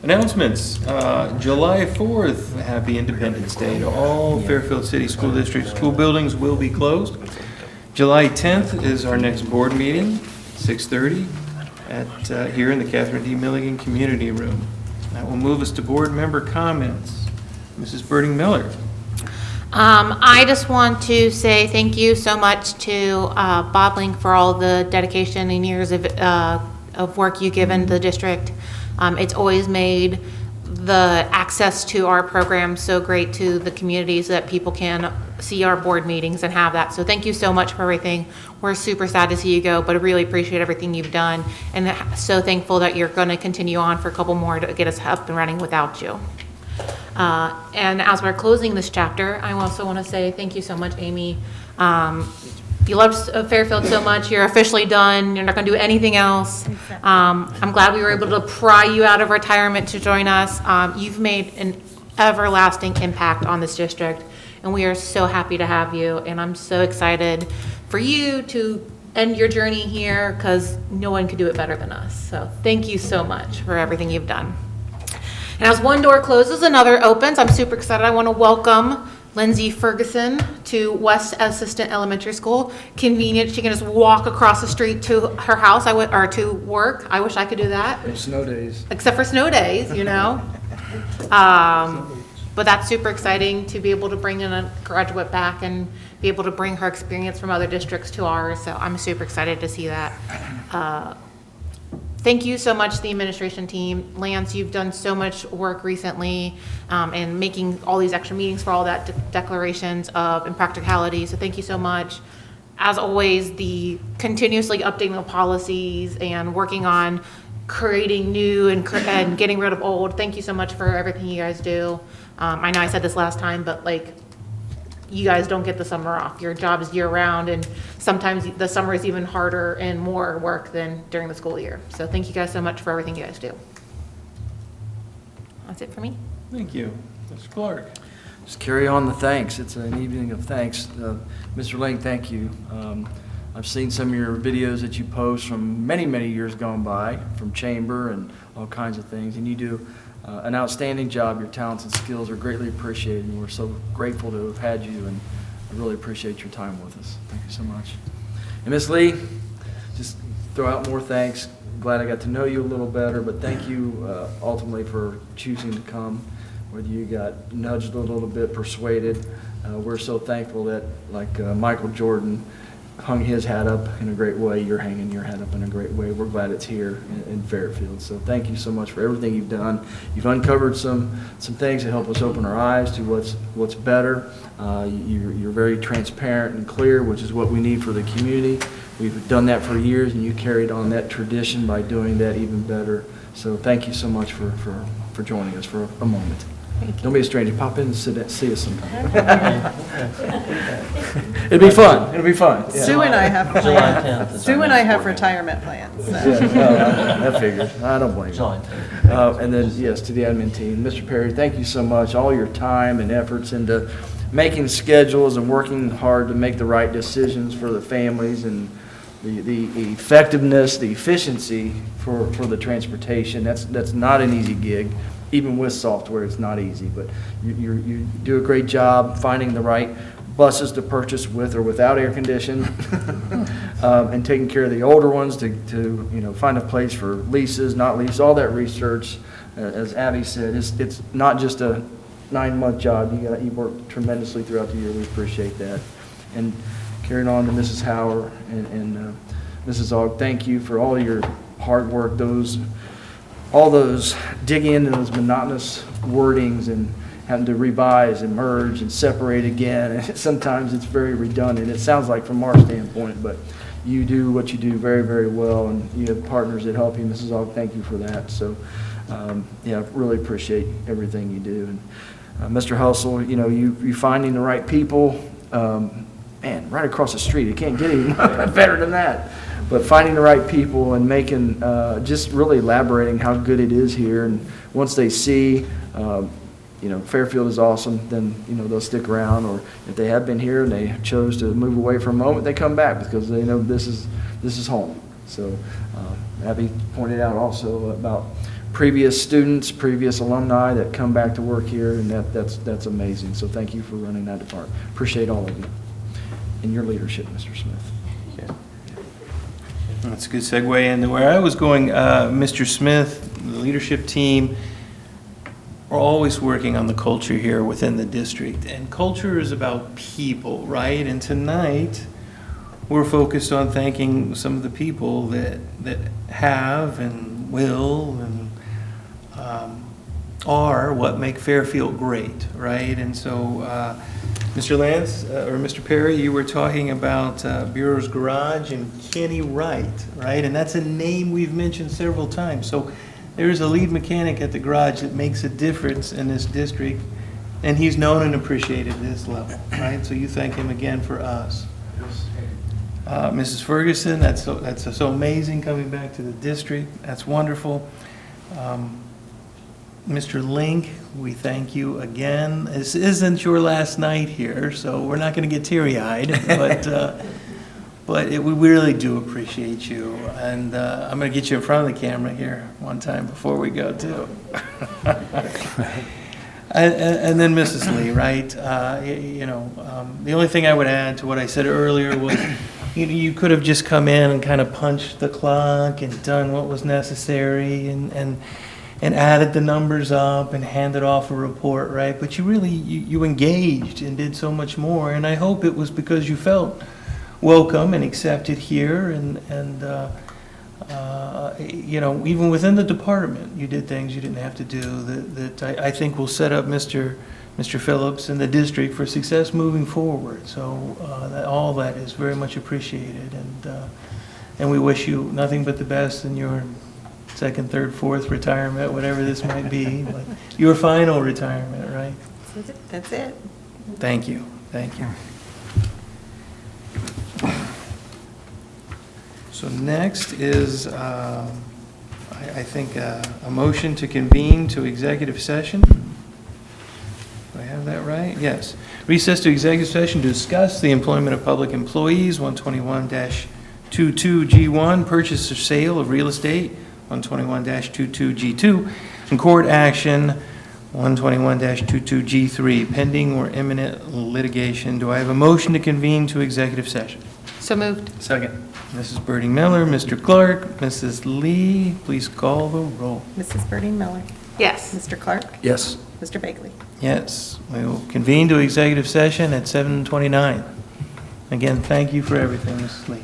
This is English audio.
Announcements. July 4th, happy Independence Day to all Fairfield City School District school buildings will be closed. July 10th is our next board meeting, 6:30 at here in the Catherine D. Milligan Community Room. That will move us to board member comments. Mrs. Birding Miller. I just want to say thank you so much to Bob Link for all the dedication and years of work you've given the district. It's always made the access to our program so great to the community so that people can see our board meetings and have that. So thank you so much for everything. We're super sad to see you go, but I really appreciate everything you've done, and so thankful that you're going to continue on for a couple more to get us up and running without you. And as we're closing this chapter, I also want to say thank you so much, Amy. You love Fairfield so much. You're officially done. You're not going to do anything else. I'm glad we were able to pry you out of retirement to join us. You've made an everlasting impact on this district, and we are so happy to have you. And I'm so excited for you to end your journey here, because no one could do it better than us. So thank you so much for everything you've done. And as one door closes, another opens. I'm super excited. I want to welcome Lindsay Ferguson to West Assistant Elementary School. Convenient. She can just walk across the street to her house or to work. I wish I could do that. It's snow days. Except for snow days, you know. But that's super exciting to be able to bring in a graduate back and be able to bring her experience from other districts to ours. So I'm super excited to see that. Thank you so much, the administration team. Lance, you've done so much work recently and making all these extra meetings for all that declarations of impracticality. So thank you so much. As always, the continuously updating the policies and working on creating new and getting rid of old. Thank you so much for everything you guys do. I know I said this last time, but like, you guys don't get the summer off. Your job is year round, and sometimes the summer is even harder and more work than during the school year. So thank you guys so much for everything you guys do. That's it for me. Thank you. Mr. Clark. Just carry on the thanks. It's an evening of thanks. Mr. Lane, thank you. I've seen some of your videos that you post from many, many years gone by, from chamber and all kinds of things, and you do an outstanding job. Your talents and skills are greatly appreciated, and we're so grateful to have had you, and I really appreciate your time with us. Thank you so much. And Ms. Lee, just throw out more thanks. Glad I got to know you a little better, but thank you ultimately for choosing to come, whether you got nudged a little bit, persuaded. We're so thankful that, like Michael Jordan hung his hat up in a great way, you're hanging your hat up in a great way. We're glad it's here in Fairfield. So thank you so much for everything you've done. You've uncovered some things that help us open our eyes to what's better. You're very transparent and clear, which is what we need for the community. We've done that for years, and you carried on that tradition by doing that even better. So thank you so much for joining us for a moment. Don't be a stranger. Pop in and see us sometime. It'll be fun. It'll be fun. Yeah. Sue and I have July plans. 10th is Sue our and I next have board retirement plans. So. Yeah, I figured. I don't blame you. July 10th. And then, yes, to the admin team. Mr. Perry, thank you so much. All your time and efforts into making schedules and working hard to make the right decisions for the families, and the effectiveness, the efficiency for the transportation. That's not an easy gig. Even with software, it's not easy, but you do a great job finding the right buses to purchase with or without air conditioning, and taking care of the older ones to find a place for leases, not leases, all that research. As Abby said, it's not just a 9-month job. You work tremendously throughout the year. We appreciate that. And carrying on to Mrs. Howard and Mrs. Ogg, thank you for all your hard work. All those digging into those monotonous wordings and having to revise and merge and separate again. And sometimes it's very redundant. It sounds like from our standpoint, but you do what you do very, very well, and you have partners that help you. Mrs. Ogg, thank you for that. So, really appreciate everything you do. And Mr. Hustle, you finding the right people, man, right across the street. It can't get any better than that. But finding the right people and making, just really elaborating how good it is here. And once they see, Fairfield is awesome, then, they'll stick around. Or if they have been here and they chose to move away for a moment, they come back because they know this is home. So Abby pointed out also about previous students, previous alumni that come back to work here, and that's amazing. So thank you for running that department. Appreciate all of you and your leadership, Mr. Smith. That's a good segue into where I was going. Mr. Smith, the leadership team, are always working on the culture here within the district. And culture is about people, right? And tonight, we're focused on thanking some of the people that have and will and are what make Fairfield great, right? And so, Mr. Lance, or Mr. Perry, you were talking about Bureau's Garage and Kenny Wright, right? And that's a name we've mentioned several times. So there's a lead mechanic at the garage that makes a difference in this district, and he's known and appreciated at this level, right? So you thank him again for us. Mrs. Ferguson, that's so amazing coming back to the district. That's wonderful. Mr. Link, we thank you again. This isn't your last night here, so we're not going to get teary-eyed, but we really do appreciate you. And I'm going to get you in front of the camera here one time before we go, too. And then Mrs. Lee, right? The only thing I would add to what I said earlier was you could have just come in and kind of punched the clock and done what was necessary and added the numbers up and handed off a report, right? But you really, you engaged and did so much more. And I hope it was because you felt welcome and accepted here. And even within the department, you did things you didn't have to do that I think will set up Mr. Phillips and the district for success moving forward. So all that is very much appreciated. And we wish you nothing but the best in your second, third, fourth retirement, whatever this might be, but your final retirement, right? That's it. Thank you. Thank you. So next is, I think, a motion to convene to executive session. Do I have that right? Yes. Recess to executive session to discuss the employment of public employees, 121-22G1, purchase or sale of real estate, 121-22G2, and court action, 121-22G3, pending or imminent litigation. Do I have a motion to convene to executive session? So moved. Second. Mrs. Birding Miller, Mr. Clark, Mrs. Lee, please call the roll. Mrs. Birding Miller. Yes. Mr. Clark. Yes. Mr. Bagley. Yes, we will convene to executive session at 7:29. Again, thank you for everything, Mrs. Lee.